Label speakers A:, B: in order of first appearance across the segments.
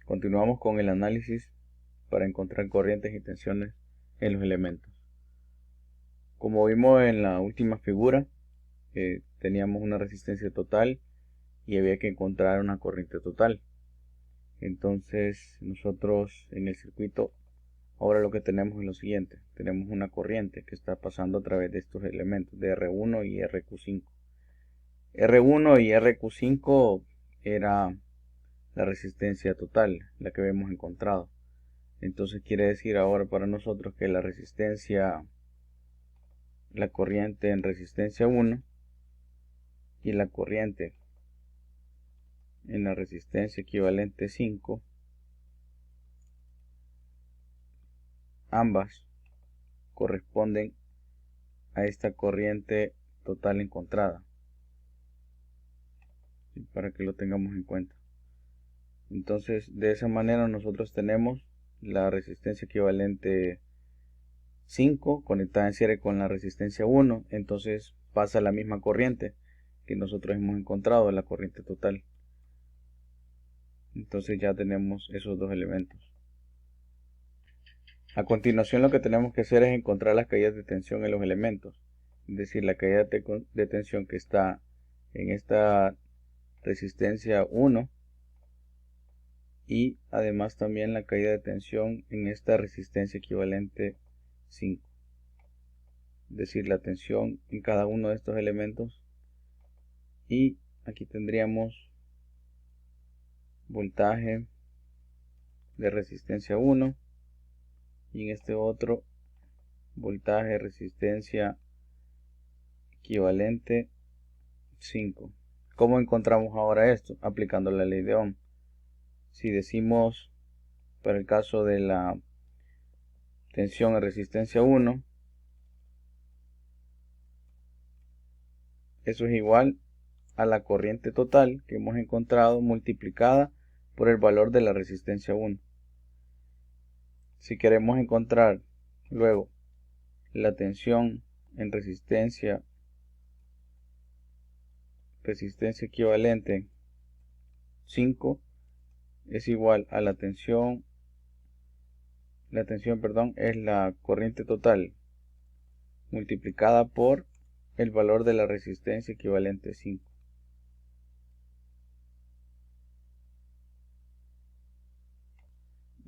A: Continuamos con el análisis para encontrar corrientes y tensiones en los elementos. Como vimos en la última figura, teníamos una resistencia total y había que encontrar una corriente total. Entonces nosotros en el circuito ahora lo que tenemos es lo siguiente: tenemos una corriente que está pasando a través de estos elementos de R1 y RQ5. R1 y RQ5 era la resistencia total, la que habíamos encontrado. Entonces quiere decir ahora para nosotros que la corriente en resistencia 1 y la corriente en la resistencia equivalente 5, ambas corresponden a esta corriente total encontrada, para que lo tengamos en cuenta. Entonces de esa manera nosotros tenemos la resistencia equivalente 5 conectada en serie con la resistencia 1, entonces pasa la misma corriente que nosotros hemos encontrado, la corriente total. Entonces ya tenemos esos dos elementos. A continuación lo que tenemos que hacer es encontrar las caídas de tensión en los elementos, es decir, la caída de tensión que está en esta resistencia 1 y además también la caída de tensión en esta resistencia equivalente 5. Es decir, la tensión en cada uno de estos elementos, y aquí tendríamos voltaje de resistencia 1 y en este otro voltaje de resistencia equivalente 5. ¿Cómo encontramos ahora esto? Aplicando la ley de Ohm. Si decimos para el caso de la tensión en resistencia 1, eso es igual a la corriente total que hemos encontrado multiplicada por el valor de la resistencia 1. Si queremos encontrar luego la tensión en resistencia equivalente 5, es igual a la tensión es la corriente total multiplicada por el valor de la resistencia equivalente 5.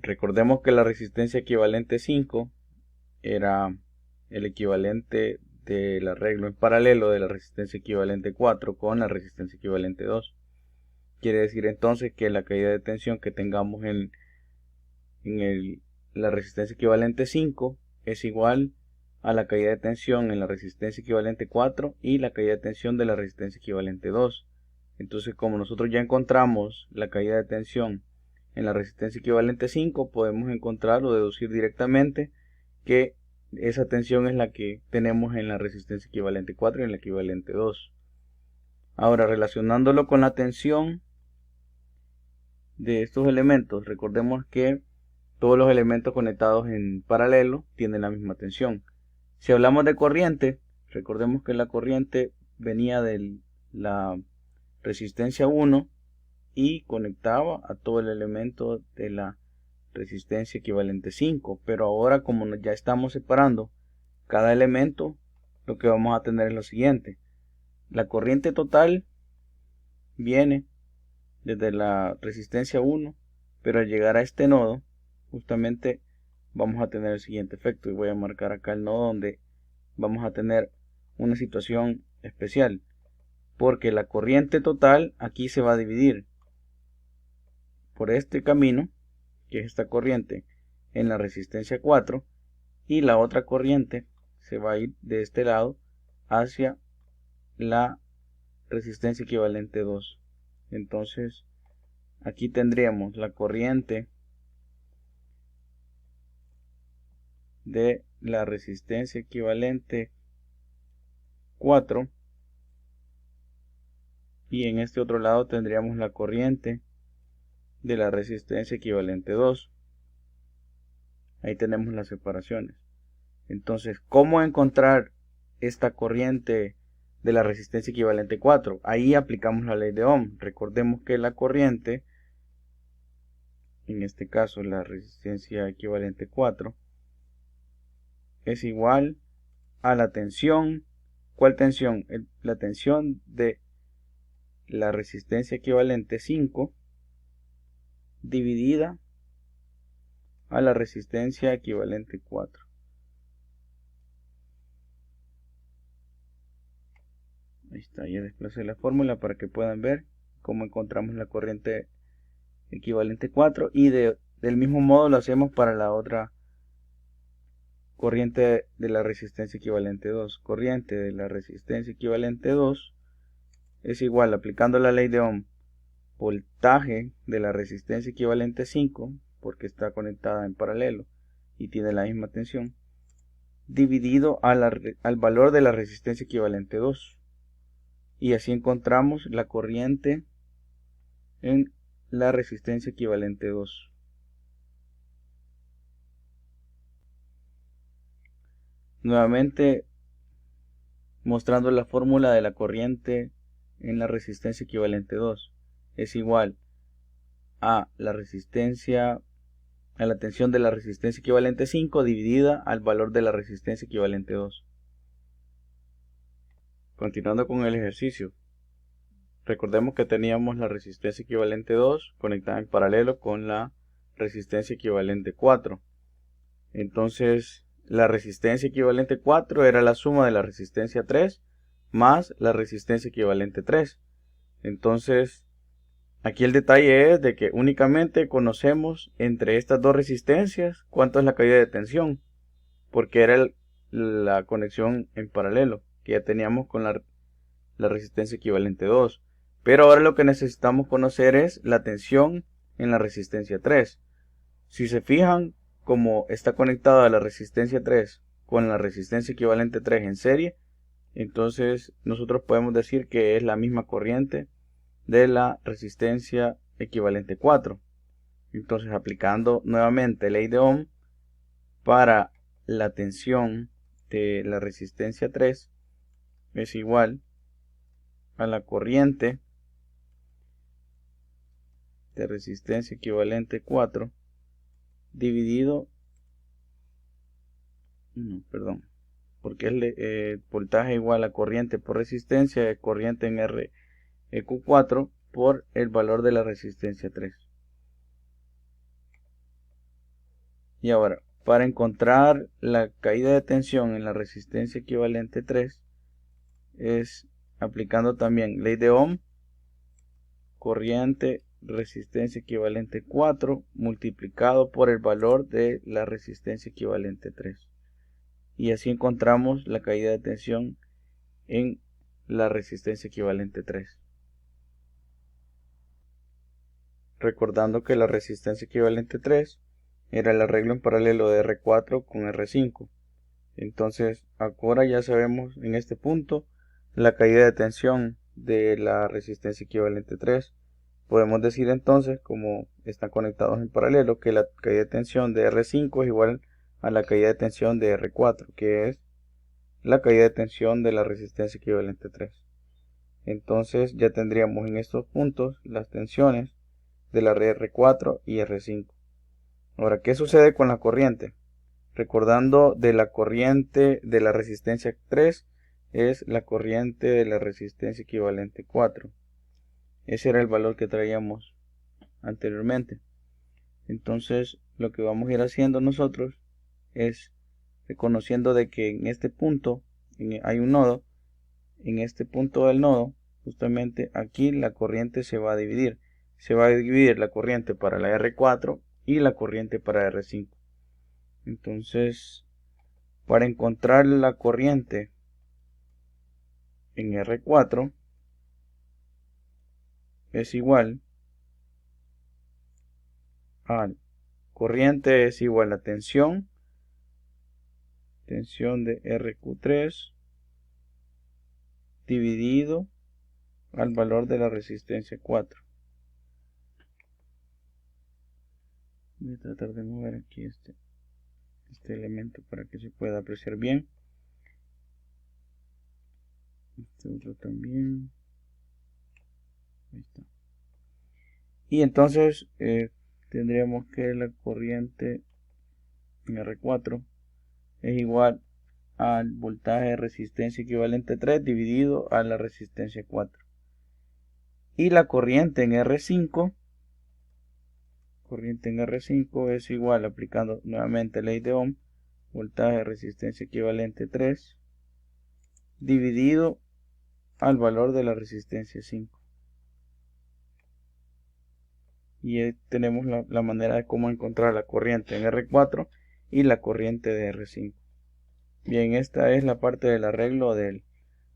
A: Recordemos que la resistencia equivalente 5 era el equivalente del arreglo en paralelo de la resistencia equivalente 4 con la resistencia equivalente 2. Quiere decir entonces que la caída de tensión que tengamos en la resistencia equivalente 5 es igual a la caída de tensión en la resistencia equivalente 4 y la caída de tensión de la resistencia equivalente 2. Entonces, como nosotros ya encontramos la caída de tensión en la resistencia equivalente 5, podemos encontrar o deducir directamente que esa tensión es la que tenemos en la resistencia equivalente 4 y en la equivalente 2. Ahora, relacionándolo con la tensión de estos elementos, recordemos que todos los elementos conectados en paralelo tienen la misma tensión. Si hablamos de corriente, recordemos que la corriente venía de la resistencia 1 y conectaba a todo el elemento de la resistencia equivalente 5. Pero ahora, como ya estamos separando cada elemento, lo que vamos a tener es lo siguiente: la corriente total viene desde la resistencia 1, pero al llegar a este nodo, justamente vamos a tener el siguiente efecto, y voy a marcar acá el nodo donde vamos a tener una situación especial, porque la corriente total aquí se va a dividir por este camino, que es esta corriente, en la resistencia 4, y la otra corriente se va a ir de este lado hacia la resistencia equivalente 2. Entonces aquí tendríamos la corriente de la resistencia equivalente 4 y en este otro lado tendríamos la corriente de la resistencia equivalente 2. Ahí tenemos las separaciones. Entonces, ¿cómo encontrar esta corriente de la resistencia equivalente 4? Ahí aplicamos la ley de Ohm. Recordemos que la corriente en este caso la resistencia equivalente 4, es igual a la tensión. ¿Cuál tensión? La tensión de la resistencia equivalente 5 dividida a la resistencia equivalente 4. Ahí está, ya desplacé la fórmula para que puedan ver cómo encontramos la corriente equivalente 4 y del mismo modo lo hacemos para la otra corriente de la resistencia equivalente 2. Corriente de la resistencia equivalente 2 es igual, aplicando la ley de Ohm, voltaje de la resistencia equivalente 5, porque está conectada en paralelo y tiene la misma tensión, dividido al valor de la resistencia equivalente 2. Y así encontramos la corriente en la resistencia equivalente 2. Nuevamente mostrando la fórmula de la corriente en la resistencia equivalente 2 es igual a la tensión de la resistencia equivalente 5 dividida al valor de la resistencia equivalente 2. Continuando con el ejercicio, recordemos que teníamos la resistencia equivalente 2 conectada en paralelo con la resistencia equivalente 4. Entonces, la resistencia equivalente 4 era la suma de la resistencia 3 más la resistencia equivalente 3. Entonces, aquí el detalle es de que únicamente conocemos entre estas dos resistencias cuánto es la caída de tensión, porque era la conexión en paralelo que ya teníamos con la resistencia equivalente 2. Pero ahora lo que necesitamos conocer es la tensión en la resistencia 3. Si se fijan, como está conectada la resistencia 3 con la resistencia equivalente 3 en serie, entonces nosotros podemos decir que es la misma corriente de la resistencia equivalente 4. Entonces, aplicando nuevamente ley de Ohm para la tensión de la resistencia 3 es igual a la corriente de resistencia equivalente 4 dividido, porque es voltaje igual a corriente por resistencia de corriente en R EQ4 por el valor de la resistencia 3. Y ahora, para encontrar la caída de tensión en la resistencia equivalente 3 es aplicando también ley de Ohm, corriente resistencia equivalente 4 multiplicado por el valor de la resistencia equivalente 3. Y así encontramos la caída de tensión en la resistencia equivalente 3. Recordando que la resistencia equivalente 3 era el arreglo en paralelo de R4 con R5. Entonces ahora ya sabemos en este punto la caída de tensión de la resistencia equivalente 3. Podemos decir entonces, como están conectados en paralelo, que la caída de tensión de R5 es igual a la caída de tensión de R4, que es la caída de tensión de la resistencia equivalente 3. Entonces ya tendríamos en estos puntos las tensiones de la red R4 y R5. Ahora, ¿qué sucede con la corriente? Recordando de la corriente de la resistencia 3 es la corriente de la resistencia equivalente 4. Ese era el valor que traíamos anteriormente. Entonces lo que vamos a ir haciendo nosotros es reconociendo de que en este punto hay un nodo. En este punto del nodo, justamente aquí la corriente se va a dividir. Se va a dividir la corriente para la R4 y la corriente para R5. Entonces, para encontrar la corriente en R4 es igual a corriente es igual a tensión de RQ3 dividido al valor de la resistencia 4. Voy a tratar de mover aquí este elemento para que se pueda apreciar bien. Este otro también. Ahí está. Y entonces tendríamos que la corriente en R4 es igual al voltaje de resistencia equivalente 3 dividido a la resistencia 4. Y la corriente en R5 es igual, aplicando nuevamente ley de Ohm, voltaje de resistencia equivalente 3 dividido al valor de la resistencia 5. Y ahí tenemos la manera de cómo encontrar la corriente en R4 y la corriente de R5. Bien, esta es la parte del arreglo de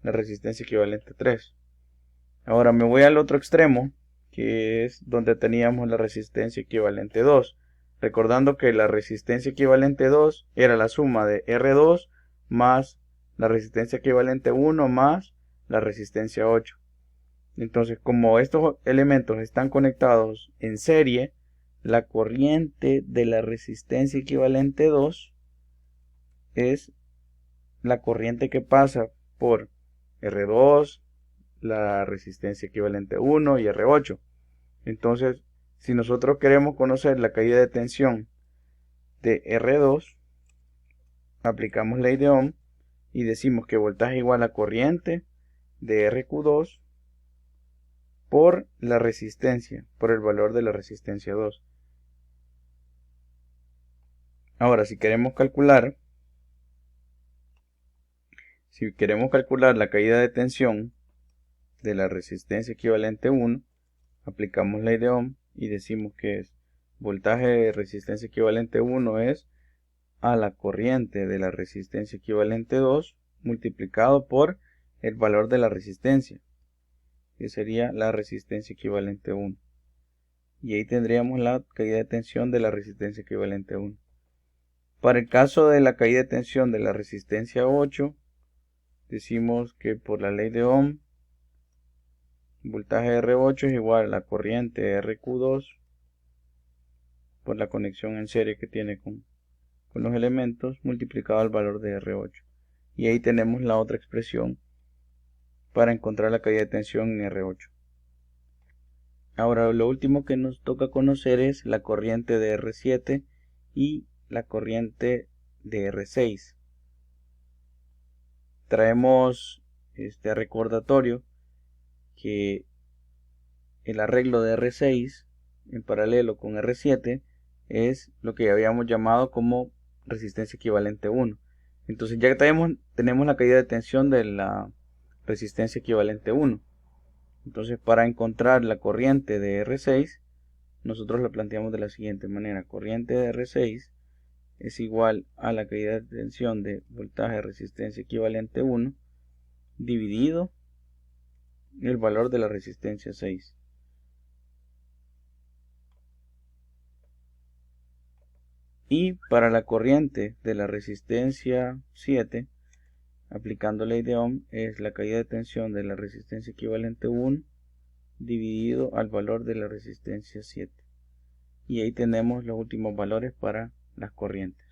A: la resistencia equivalente 3. Ahora me voy al otro extremo, que es donde teníamos la resistencia equivalente 2. Recordando que la resistencia equivalente 2 era la suma de R2 más la resistencia equivalente 1 más la resistencia 8. Entonces, como estos elementos están conectados en serie, la corriente de la resistencia equivalente 2 es la corriente que pasa por R2, la resistencia equivalente 1 y R8. Entonces, si nosotros queremos conocer la caída de tensión de R2, aplicamos ley de Ohm y decimos que voltaje igual a corriente de RQ2 por la resistencia, por el valor de la resistencia 2. Ahora, si queremos calcular la caída de tensión de la resistencia equivalente 1, aplicamos ley de Ohm y decimos que es voltaje de resistencia equivalente 1 es a la corriente de la resistencia equivalente 2 multiplicado por el valor de la resistencia, que sería la resistencia equivalente 1. Y ahí tendríamos la caída de tensión de la resistencia equivalente 1. Para el caso de la caída de tensión de la resistencia 8, decimos que por la ley de Ohm, voltaje R8 es igual a la corriente RQ2 por la conexión en serie que tiene con los elementos multiplicado al valor de R8. Y ahí tenemos la otra expresión para encontrar la caída de tensión en R8. Ahora lo último que nos toca conocer es la corriente de R7 y la corriente de R6. Traemos este recordatorio que el arreglo de R6 en paralelo con R7 es lo que habíamos llamado como resistencia equivalente 1. Entonces ya tenemos la caída de tensión de la resistencia equivalente 1. Entonces para encontrar la corriente de R6, nosotros la planteamos de la siguiente manera. Corriente de R6 es igual a la caída de tensión de voltaje de resistencia equivalente 1 dividido el valor de la resistencia 6. Y para la corriente de la resistencia 7, aplicando ley de Ohm, es la caída de tensión de la resistencia equivalente 1 dividido al valor de la resistencia 7. Y ahí tenemos los últimos valores para las corrientes.